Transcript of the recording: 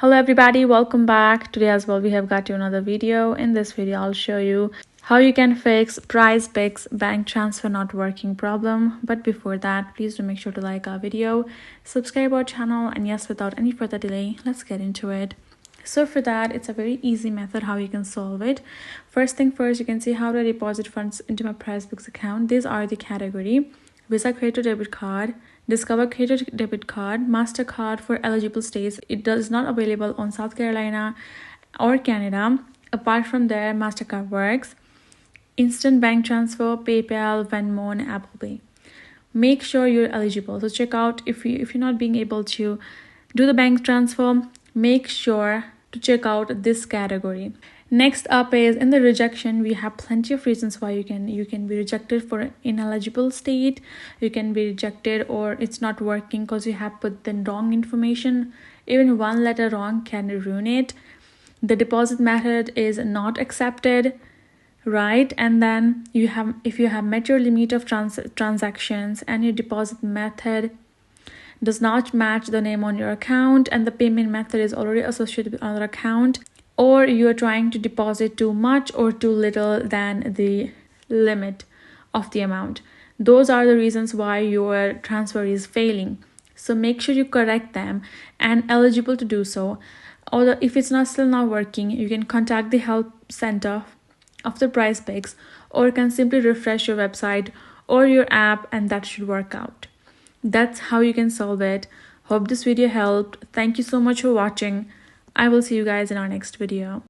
Hello everybody, welcome back. Today as well we have got you another video. In this video I'll show you how you can fix Prizepicks bank transfer not working problem. But before that, please do make sure to like our video, subscribe our channel, and yes, without any further delay, let's get into it. So for that, it's a very easy method how you can solve it. First thing first, you can see how to deposit funds into my Prizepicks account. These are the category: Visa credit debit card, Discover credit debit card, MasterCard for eligible states. It does not available on South Carolina or Canada. Apart from there, MasterCard works. Instant bank transfer, PayPal, Venmo, and Apple Pay. Make sure you're eligible. So check out if you're not being able to do the bank transfer, make sure to check out this category. Next up is in the rejection. We have plenty of reasons why you can be rejected for ineligible state. You can be rejected or it's not working because you have put the wrong information. Even one letter wrong can ruin it. The deposit method is not accepted, right? And then if you have met your limit of transactions and your deposit method does not match the name on your account and the payment method is already associated with another account, or you are trying to deposit too much or too little than the limit of the amount. Those are the reasons why your transfer is failing. So make sure you correct them and eligible to do so. Or if it's still not working, you can contact the help center of the Prizepicks, or you can simply refresh your website or your app and that should work out. That's how you can solve it. Hope this video helped. Thank you so much for watching. I will see you guys in our next video.